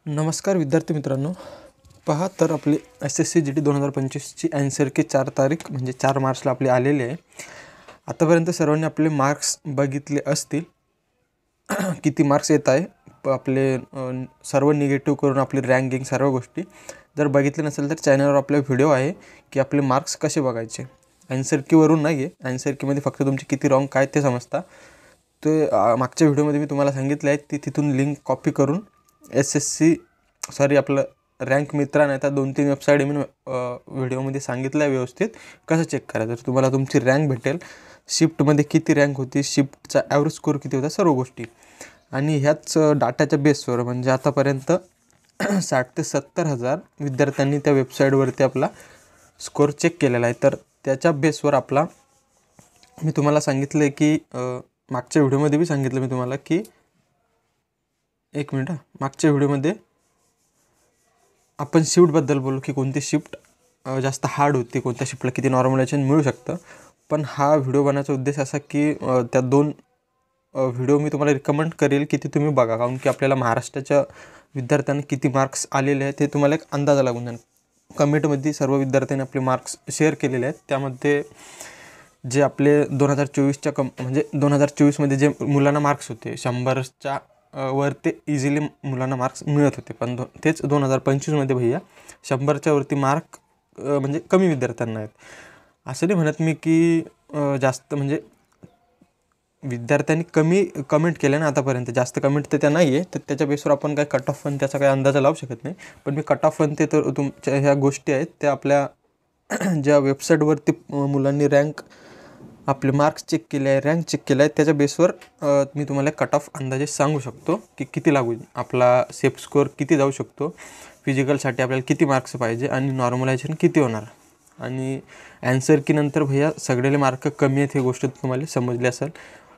नमस्कार विद्यार्थी मित्रांनो, पहा तर आपली SSC GD 2025ची ॲन्सर की 4 तारीख म्हणजे 4 मार्चला आपली आलेली आहे. आतापर्यंत सर्वांनी आपले मार्क्स बघितले असतील. किती मार्क्स येत आहे आपले सर्व निगेटिव्ह करून आपली रँकिंग सर्व गोष्टी जर बघितले नसेल तर चॅनलवर आपला व्हिडिओ आहे की आपले मार्क्स कसे बघायचे. ॲन्सर कीवरून नाही आहे, ॲन्सर कीमध्ये फक्त तुमचे किती रॉंग काय ते समजता. ते मागच्या व्हिडिओमध्ये मी तुम्हाला सांगितलं आहे, ती तिथून लिंक कॉपी करून आपलं रँक मित्रा नाही तर 2-3 वेबसाईट मी व्हिडिओमध्ये सांगितलं आहे व्यवस्थित कसं चेक करायचं. तर तुम्हाला तुमची रँक भेटेल, शिफ्टमध्ये किती रँक होती, शिफ्टचा ॲव्हरेज स्कोर किती होता, सर्व गोष्टी. आणि ह्याच डाटाच्या बेसवर म्हणजे आतापर्यंत 60,000 ते 70,000 विद्यार्थ्यांनी त्या वेबसाईटवरती आपला स्कोर चेक केलेला आहे. तर त्याच्या बेसवर आपला मी तुम्हाला सांगितलं आहे की मागच्या व्हिडिओमध्ये बी सांगितलं मी तुम्हाला की मागच्या व्हिडिओमध्ये आपण शिफ्टबद्दल बोलू की कोणती शिफ्ट जास्त हार्ड होती, कोणत्या शिफ्टला किती नॉर्मलायझेशन मिळू शकतं. पण हा व्हिडिओ बनवायचा उद्देश असा की त्या 2 व्हिडिओ मी तुम्हाला रिकमेंड करेल की ते तुम्ही बघा, कारण की आपल्याला महाराष्ट्राच्या विद्यार्थ्यांना किती मार्क्स आलेले आहेत ते तुम्हाला एक अंदाजा लागून जाईल. कमेंटमध्ये सर्व विद्यार्थ्यांनी आपले मार्क्स शेअर केलेले आहेत. त्यामध्ये जे आपले 2024च्या म्हणजे 2024मध्ये जे मुलांना मार्क्स होते 100च्या वरती इझिली मुलांना मार्क्स मिळत होते. पण तेच 2025मध्ये भैया 100च्या वरती मार्क म्हणजे कमी विद्यार्थ्यांना आहेत. असं नाही म्हणत मी की जास्त म्हणजे विद्यार्थ्यांनी कमी कमेंट केल्या ना आतापर्यंत, जास्त कमेंट तर त्या नाही आहे. तर त्याच्या बेसवर आपण काय कट ऑफ पण त्याचा काही अंदाजा लावू शकत नाही. पण मी कट ऑफ पण ते तर तुमच्या ह्या गोष्टी आहेत त्या आपल्या ज्या वेबसाईटवरती मुलांनी आपले मार्क्स चेक केले आहे, रँक चेक केला आहे, त्याच्या बेसवर मी तुम्हाला कट ऑफ अंदाजे सांगू शकतो की किती लागू आपला सेफ स्कोअर किती जाऊ शकतो, फिजिकलसाठी आपल्याला किती मार्क्स पाहिजे आणि नॉर्मलायझेशन किती होणार. आणि ॲन्सर की नंतर भैया सगळेले मार्क कमी आहेत हे गोष्ट तुम्हाला समजली असेल.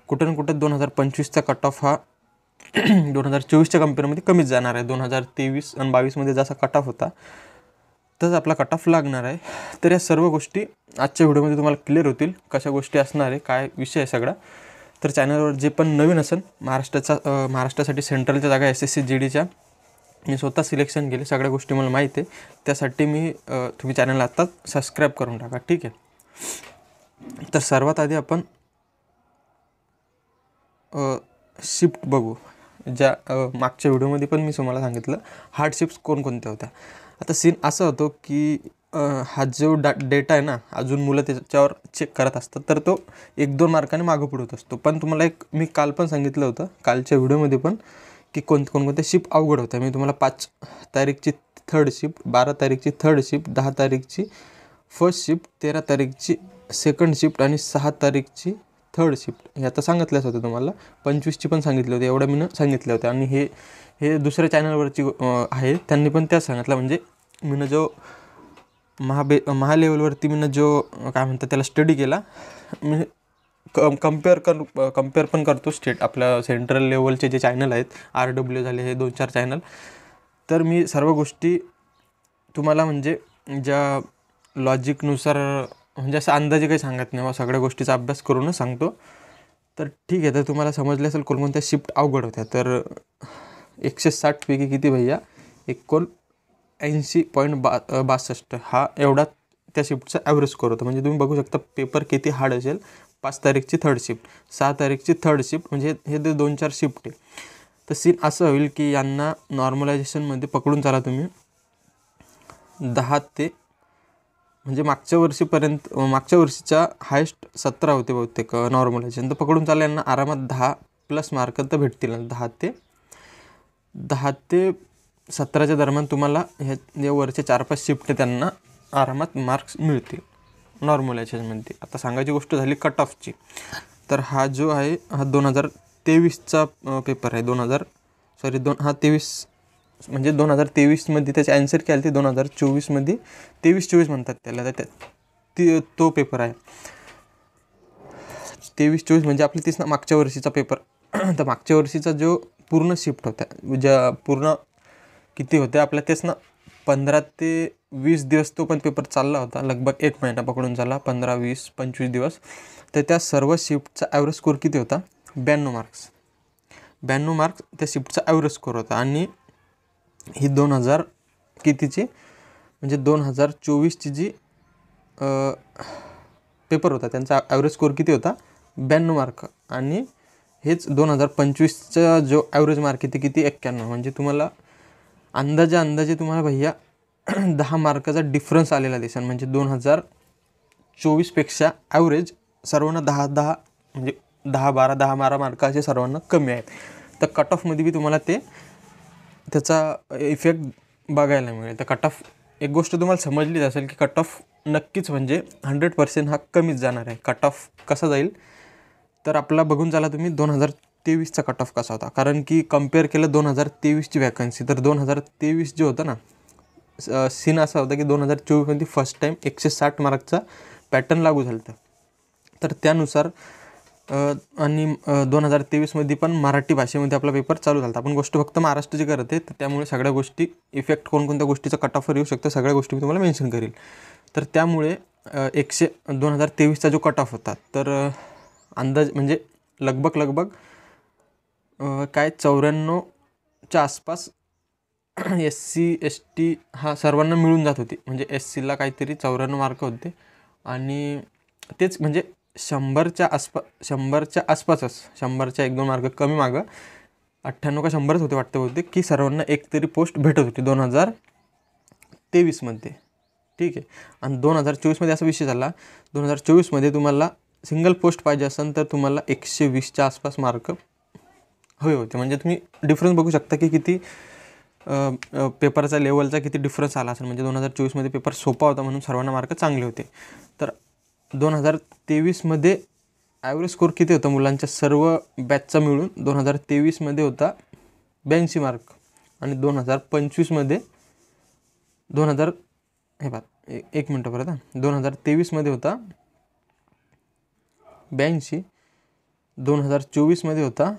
कुठं ना कुठं 2025चा कट ऑफ हा 2024च्या कम्पेअरमध्ये कमीच जाणार आहे. 2023 आणि 22मध्ये जसा कट ऑफ होता तसंच आपला कट ऑफ लागणार आहे. तर या सर्व गोष्टी आजच्या व्हिडिओमध्ये तुम्हाला क्लिअर होतील, कशा गोष्टी असणार आहे, काय विषय आहे सगळा. तर चॅनलवर जे पण नवीन असेल, महाराष्ट्रासाठी सेंट्रलच्या जागा SSC GDच्या मी स्वतः सिलेक्शन केले, सगळ्या गोष्टी मला माहीत आहे. त्यासाठी तुम्ही चॅनलला आत्ता सबस्क्राईब करून टाका, ठीक आहे. तर सर्वात आधी आपण शिफ्ट बघू. ज्या मागच्या व्हिडिओमध्ये पण मी तुम्हाला सांगितलं हार्ड शिफ्ट्स कोणकोणत्या होत्या. आता सीन असं होतो की हा जो डेटा आहे ना, अजून मुलं त्याच्यावर चेक करत असतात, तर तो 1-2 मार्काने मागं पुढे होत असतो. पण तुम्हाला मी काल पण सांगितलं होतं, कालच्या व्हिडिओमध्ये पण, की कोणकोणत्या शिफ्ट अवघड होत्या. मी तुम्हाला 5 तारीखची 3rd shift, 12 तारीखची 3rd shift, 10 तारीखची 1st shift, 13 तारीखची 2nd shift आणि 6 तारीखची 3rd शिफ्ट हे आता सांगितलंच होतं तुम्हाला. 25ची पण सांगितले होते, एवढ्या मी सांगितले होते. आणि हे दुसऱ्या चॅनलवरची आहे, त्यांनी पण त्याच सांगितलं. म्हणजे मी जो महालेवलवरती मी जो काय म्हणतात त्याला स्टडी केला, मी कम्पेअर पण करतो आपल्या सेंट्रल लेवलचे जे चॅनल आहेत, RW झाले, हे 2-4 चॅनल. तर मी सर्व गोष्टी तुम्हाला म्हणजे ज्या लॉजिकनुसार म्हणजे असं अंदाजे काही सांगत नाही, सगळ्या गोष्टीचा अभ्यास करूनच सांगतो. तर ठीक आहे, तर तुम्हाला समजले असेल कोणकोणत्या शिफ्ट अवघड होत्या. तर 160 पैकी किती भैया 80.62 हा एवढा त्या शिफ्टचा ॲव्हरेज स्कोर होता. म्हणजे तुम्ही बघू शकता पेपर किती हार्ड असेल. 5 तारीखची 3rd शिफ्ट, 6 तारीखची 3rd शिफ्ट, म्हणजे हे 2-4 शिफ्ट आहे. तर सीन असं होईल की यांना नॉर्मलायझेशनमध्ये पकडून चाला तुम्ही 10 ते म्हणजे मागच्या वर्षीच्या हायेस्ट 17 होते बहुतेक नॉर्मलायझेशन. तर पकडून चाला यांना आरामात 10+ मार्क तर भेटतील. 10 ते 17च्या दरम्यान तुम्हाला ह्या वरचे 4-5 शिफ्ट त्यांना आरामात मार्क्स मिळतील नॉर्मलायझेशनमध्ये. आता सांगायची गोष्ट झाली कट ऑफची. तर हा जो आहे हा 2023चा पेपर आहे. 23 म्हणजे 2023मध्ये त्याची ॲन्सर केली ती 2024मध्ये 23-24 म्हणतात त्याला. तो पेपर आहे 23-24 म्हणजे आपली तीच ना मागच्या वर्षीचा पेपर. तर मागच्या वर्षीचा जो पूर्ण शिफ्ट होत्या, ज्या पूर्ण किती होत्या आपल्या तेच ना 15 ते 20 दिवस तो पण पेपर चालला होता, लगभग 1 महिना पकडून चालला, 15, 20, 25 दिवस. तर त्या सर्व शिफ्टचा ॲव्हरेज स्कोर किती होता? 92 मार्क्स. 92 मार्क्स त्या शिफ्टचा ॲव्हरेज स्कोर होता. आणि ही 2000 कितीची म्हणजे 2024ची जी पेपर होता त्यांचा ॲव्हरेज स्कोअर किती होता 92 मार्क आणि हेच 2025चा जो ॲव्हरेज मार्क आहे ते किती 91. म्हणजे तुम्हाला अंदाजे तुम्हाला भैया 10 मार्काचा डिफरन्स आलेला दिसेल. म्हणजे 2024पेक्षा ॲव्हरेज सर्वांना 10 म्हणजे 10-12 मार्क असे सर्वांना कमी आहेत. तर कट ऑफमध्ये बी तुम्हाला त्याचा इफेक्ट बघायला मिळेल. तर कट ऑफ एक गोष्ट तुम्हाला समजलीच असेल की कट ऑफ नक्कीच म्हणजे 100% हा कमीच जाणार आहे. कट ऑफ कसा जाईल तर आपला बघून चला तुम्ही 2023चा कट ऑफ कसा होता. कारण की कम्पेअर केलं 2023ची वॅकन्सी तर 2023 जे होतं ना सीन असा होता की 2024मध्ये फर्स्ट टाईम 160 मार्कचा पॅटर्न लागू झालं होतं. तर त्यानुसार आणि 2023मध्ये पण मराठी भाषेमध्ये आपला पेपर चालू झाला. आपण गोष्ट फक्त महाराष्ट्राची करत आहे तर त्यामुळे सगळ्या गोष्टी इफेक्ट कोणकोणत्या गोष्टीचा कट ऑफवर येऊ शकतं सगळ्या गोष्टी मी तुम्हाला मेन्शन करेल. तर त्यामुळे 2023चा जो कट ऑफ होता तर अंदाज म्हणजे लगभग काय 94च्या आसपास SC ST हा सर्वांना मिळून जात होती. म्हणजे SCला काहीतरी 94 मार्क होते आणि तेच म्हणजे 100च्या आसपासच 100च्या 1-2 मार्क कमी मागं 98 का 100च होते वाटते की सर्वांना एक तरी पोस्ट भेटत होती 2023मध्ये. ठीक आहे. आणि 2024मध्ये असा विषय झाला 2024मध्ये तुम्हाला सिंगल पोस्ट पाहिजे असेल तर तुम्हाला 120च्या आसपास मार्क हवे होते. म्हणजे तुम्ही डिफरन्स बघू शकता की किती पेपरचा लेवलचा किती डिफरन्स आला असेल. म्हणजे 2024मध्ये पेपर सोपा होता म्हणून सर्वांना मार्क चांगले होते. तर 2023मध्ये ॲव्हरेज स्कोअर किती होता मुलांच्या सर्व बॅचचा मिळून 2023मध्ये होता 82 मार्क आणि 2025मध्ये 1 मिनटं परत 2023मध्ये होता 82, 2024मध्ये होता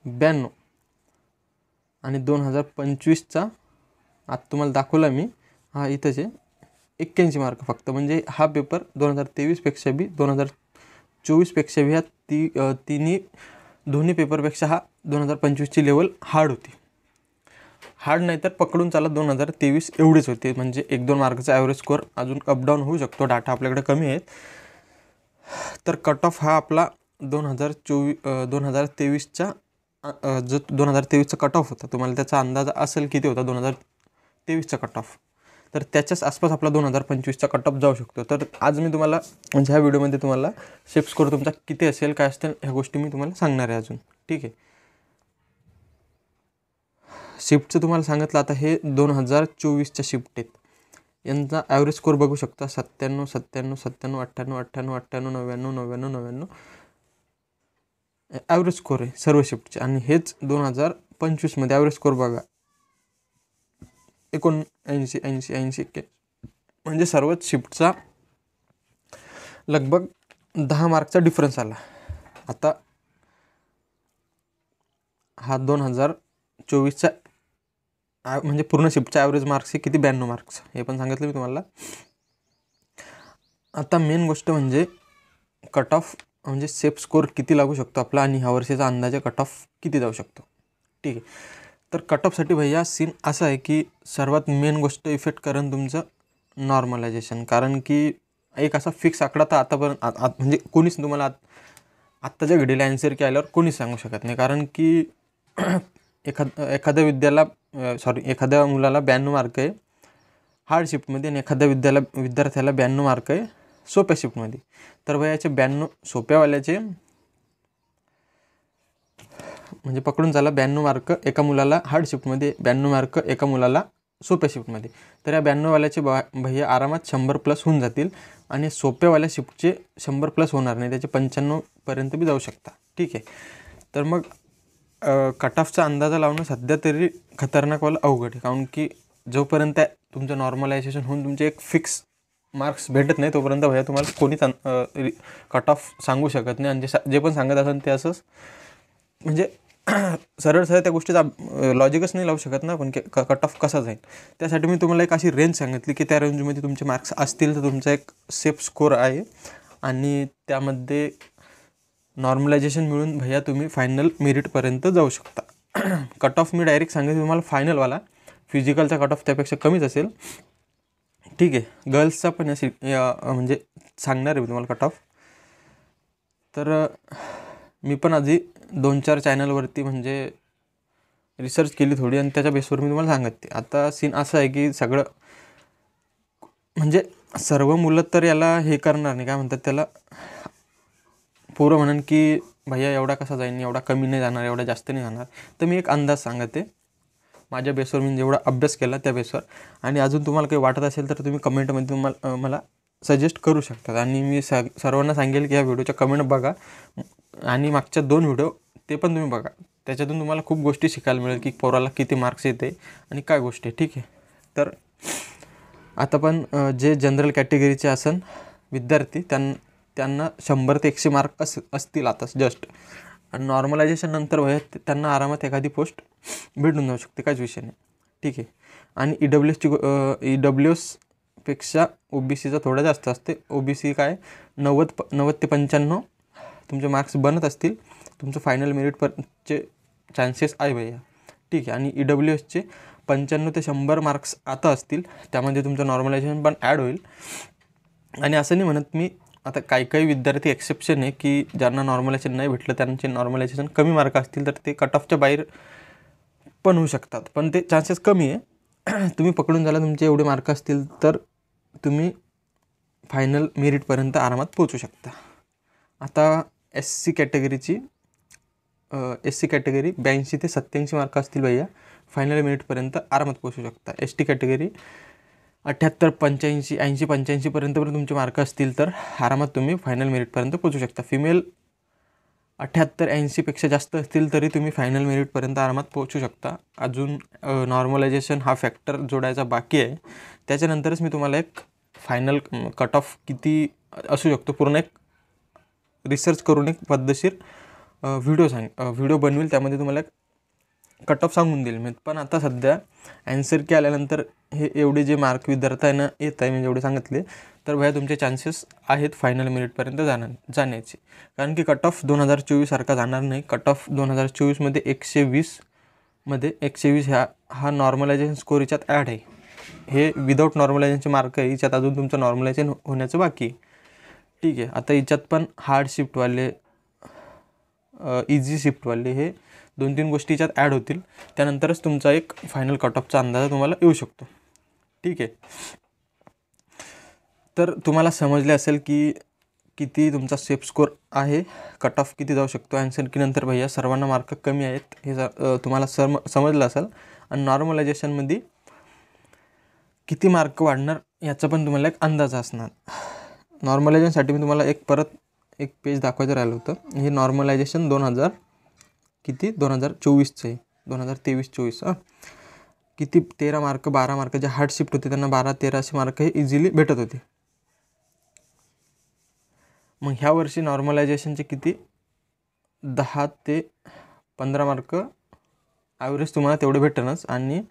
92 आणि 2025चा आता तुम्हाला दाखवला मी हा इथंच आहे 81 मार्क फक्त. म्हणजे हा पेपर 2023पेक्षा बी 2024पेक्षा बी ह्या दोन्ही पेपरपेक्षा हा 2025ची लेवल हार्ड होती. हार्ड नाही तर पकडून चाला 2023 एवढेच होते. म्हणजे 1-2 मार्कचा ॲव्हरेज स्कोअर अजून अपडाऊन होऊ शकतो. डाटा आपल्याकडे कमी आहेत. तर कट ऑफ हा आपला 2023चा जो 2023चा कट ऑफ होता तुम्हाला त्याचा अंदाज असेल किती होता 2023चा कट ऑफ तर त्याच्याच आसपास आपला 2025चा कट ऑफ जाऊ शकतो. तर आज मी तुम्हाला म्हणजे ह्या व्हिडिओमध्ये तुम्हाला शिफ्ट स्कोअर तुमचा किती असेल काय असेल ह्या गोष्टी मी तुम्हाला सांगणार आहे अजून. ठीक आहे. शिफ्टचं तुम्हाला सांगितलं आता हे 2024च्या शिफ्ट आहेत. यांचा ॲव्हरेज स्कोअर बघू शकता 97, 97, 97, 98, 98, 98, 99, 99, 99 ॲव्हरेज स्कोअर आहे सर्व शिफ्टचे. आणि हेच 2025मध्ये ॲव्हरेज स्कोअर बघा 79, 80, 80 म्हणजे सर्वच शिफ्टचा लगभग 10 मार्कचा डिफरन्स आला. आता हा 2024चा म्हणजे पूर्ण शिफ्टचा ॲव्हरेज मार्क्स आहे किती 92 मार्क्स हे पण सांगितलं मी तुम्हाला. आता मेन गोष्ट म्हणजे कट ऑफ म्हणजे सेफ स्कोअर किती लागू शकतो आपला आणि ह्या वर्षीचा अंदाजे कट ऑफ किती जाऊ शकतो. ठीक आहे. तर कट ऑफसाठी भैया सीन असं आहे की सर्वात मेन गोष्ट इफेक्ट करेन तुमचं नॉर्मलायझेशन. कारण की एक असा फिक्स आकडा तर आतापर्यंत म्हणजे कोणीच तुम्हाला आत्ताच्या घडीला ॲन्सर केल्यावर कोणीच सांगू शकत नाही. कारण की एखाद्या मुलाला 92 मार्क आहे हार्ड शिफ्टमध्ये आणि एखाद्या विद्यार्थ्याला 92 मार्क आहे सोप्या शिफ्टमध्ये. तर याचे 92 सोप्यावाल्याचे म्हणजे पकडून झाला 92 मार्क एका मुलाला हार्ड शिफ्टमध्ये 92 मार्क एका मुलाला सोप्या शिफ्टमध्ये. तर या 92वाल्याचे भैया आरामात 100+ होऊन जातील आणि सोप्यावाल्या शिफ्टचे 100+ होणार नाही त्याचे 95पर्यंत बी जाऊ शकता. ठीक आहे. तर मग कट ऑफचा अंदाजा लावणं सध्या तरी खतरनाकवाला अवघड आहे. कारण की जोपर्यंत तुमचं नॉर्मलायझेशन होऊन तुमचे एक फिक्स मार्क्स भेटत नाही तोपर्यंत भैया तुम्हाला कोणीच कट ऑफ सांगू शकत नाही. आणि जे पण सांगत असेल ते असंच म्हणजे सरळ त्या गोष्टीचा लॉजिकच नाही लावू शकत ना आपण की कट ऑफ कसा जाईल. त्यासाठी मी तुम्हाला एक अशी रेंज सांगितली की त्या रेंजमध्ये तुमचे मार्क्स असतील तर तुमचा एक सेफ स्कोअर आहे आणि त्यामध्ये नॉर्मलायझेशन मिळून भैया तुम्ही फायनल मेरिटपर्यंत जाऊ शकता. कट ऑफ मी डायरेक्ट सांगेन तुम्हाला फायनलवाला फिजिकलचा कट ऑफ त्यापेक्षा कमीच असेल. ठीक आहे. गर्ल्सचा पण म्हणजे सांगणार आहे मी तुम्हाला कट ऑफ. तर मी पण आधी 2-4 चॅनलवरती म्हणजे रिसर्च केली थोडी आणि त्याच्या बेसवर मी तुम्हाला सांगते. आता सीन असं आहे की सगळं म्हणजे सर्व मुलं तर याला हे करणार नाही, काय म्हणतात त्याला, पोरं म्हणून की भैया एवढा कसा जाईन, एवढा कमी नाही जाणार, एवढा जास्त नाही जाणार. तर मी एक अंदाज सांगते माझ्या बेसवर, मी जेवढा अभ्यास केला त्या बेसवर. आणि अजून तुम्हाला काही वाटत असेल तर तुम्ही कमेंटमध्ये मला सजेस्ट करू शकतात. आणि मी सर्वांना सांगेल की ह्या व्हिडिओच्या कमेंट बघा आणि मागच्या 2 व्हिडिओ ते पण तुम्ही बघा. त्याच्यातून तुम्हाला खूप गोष्टी शिकायला मिळेल की पोराला किती मार्क्स येते आणि काय गोष्टी. ठीक आहे. तर आता पण जे जनरल कॅटेगरीचे असन विद्यार्थी त्यांना 100 ते 100 मार्क असतील आता जस्ट. आणि नॉर्मलायझेशन नंतर त्यांना आरामात एखादी पोस्ट भेटून जाऊ शकते, काहीच विषय नाही. ठीक आहे. आणि EWSपेक्षा OBCचा थोडा जास्त असते. OBC काय 90 ते 95 तुमचे मार्क्स बनत असतील, तुमचं फायनल मेरिटचे चान्सेस आहे भैया. ठीक आहे. आणि EWSचे 95 ते 100 मार्क्स आता असतील, त्यामध्ये तुमचं नॉर्मलायझेशन पण ॲड होईल. आणि असं नाही म्हणत मी, आता काही विद्यार्थी एक्सेप्शन आहे की ज्यांना नॉर्मलायझेशन नाही भेटलं, त्यांचे नॉर्मलायझेशन कमी मार्क असतील तर ते कट ऑफच्या बाहेर पण होऊ शकतात, पण ते चान्सेस कमी आहे. तुम्ही पकडून झाला तुमचे एवढे मार्क असतील तर तुम्ही फायनल मेरिटपर्यंत आरामात पोहोचू शकता. आता SC कॅटेगरी 82 ते 87 मार्क असतील भैया, फायनल मेरिटपर्यंत आरामात पोहोचू शकता. ST कॅटेगरी 78, 85, 80, 85पर्यंत पण तुमचे मार्क असतील तर आरामात तुम्ही फायनल मेरिटपर्यंत पोहोचू शकता. फिमेल 78, 80पेक्षा जास्त असतील तरी तुम्ही फायनल मेरिटपर्यंत आरामात पोहोचू शकता. अजून नॉर्मलायझेशन हा फॅक्टर जोडायचा बाकी आहे. त्याच्यानंतरच मी तुम्हाला एक फायनल कट ऑफ किती असू शकतो पूर्ण एक रिसर्च करून एक पद्धतशीर व्हिडिओ बनवेल. त्यामध्ये तुम्हाला एक कट ऑफ सांगून देईल मी. पण आता सध्या ॲन्सर की आल्यानंतर हे एवढे जे मार्क विद्यार्थ्यांना येत आहे, म्हणजे एवढे सांगितले, तर भैया तुमचे चान्सेस आहेत फायनल मेरिटपर्यंत जाण्याचे. कारण की कट ऑफ 2024 सारखा जाणार नाही. कट ऑफ 2024मध्ये 120 हा नॉर्मलायझेशन स्कोर याच्यात ॲड आहे. हे विदाऊट नॉर्मलायझेशनचे मार्क आहे, याच्यात अजून तुमचं नॉर्मलायझेशन होण्याचं बाकी. ठीक आहे. आता याच्यात पण हार्ड शिफ्टवाले, इझी शिफ्टवाले हे 2-3 गोष्टी याच्यात ॲड होतील. त्यानंतरच तुमचा एक फायनल कट ऑफचा अंदाज तुम्हाला येऊ शकतो. ठीक आहे. तर तुम्हाला समजले असेल की किती तुमचा सेफ स्कोर आहे, कट ऑफ किती जाऊ शकतो. ॲन्सर की नंतर भैया सर्वांना मार्क कमी आहेत हे तुम्हाला समजलं असेल. आणि नॉर्मलायझेशनमध्ये किती मार्क वाढणार याचा पण तुम्हाला एक अंदाज असणार. नॉर्मलायझेशनसाठी मी तुम्हाला परत एक पेज दाखवायचं राहिलं होतं. हे नॉर्मलायझेशन 2024चं आहे, 2023-24. किती 13 मार्क 12 मार्क जे हार्ड शिफ्ट होते त्यांना 12-13 असे मार्क हे इझिली भेटत होते. मग ह्या वर्षी नॉर्मलायझेशनचे किती 10 ते 15 मार्क ॲव्हरेज तुम्हाला तेवढे भेटणंच. आणि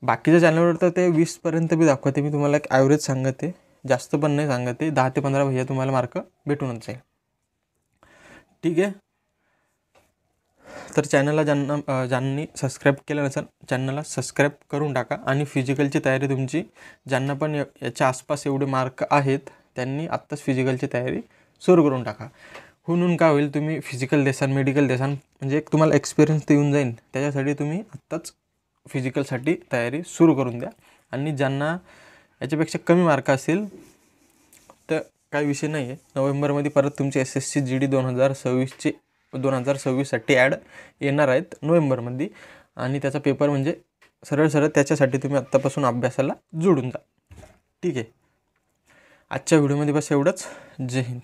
बाकीच्या चॅनलवर तर ते 20पर्यंत बी दाखवते. मी तुम्हाला एक ॲव्हरेज सांगते, जास्त पण नाही सांगते. 10 ते 15 भैया तुम्हाला मार्क भेटूनच जाईल. ठीक आहे. तर चॅनलला ज्यांनी सबस्क्राईब केलं नसेल चॅनलला सबस्क्राईब करून टाका. आणि फिजिकलची तयारी तुमची ज्यांना पण याच्या आसपास एवढे मार्क आहेत त्यांनी आत्ताच फिजिकलची तयारी सुरू करून टाका. म्हणून काय होईल, तुम्ही फिजिकल देसान, मेडिकल देसान, म्हणजे एक तुम्हाला एक्सपिरियन्स ते येऊन जाईल. त्याच्यासाठी तुम्ही आत्ताच फिजिकलसाठी तयारी सुरू करून द्या. आणि ज्यांना याच्यापेक्षा कमी मार्क असेल तर काही विषय नाही आहे. नोव्हेंबरमध्ये परत तुमचे SSC GD 2026साठी ॲड येणार आहेत नोव्हेंबरमध्ये. आणि त्याचा पेपर म्हणजे सरळ त्याच्यासाठी तुम्ही आत्तापासून अभ्यासाला जोडून जा. ठीक आहे. आजच्या व्हिडिओमध्ये बस एवढंच. जय हिंद.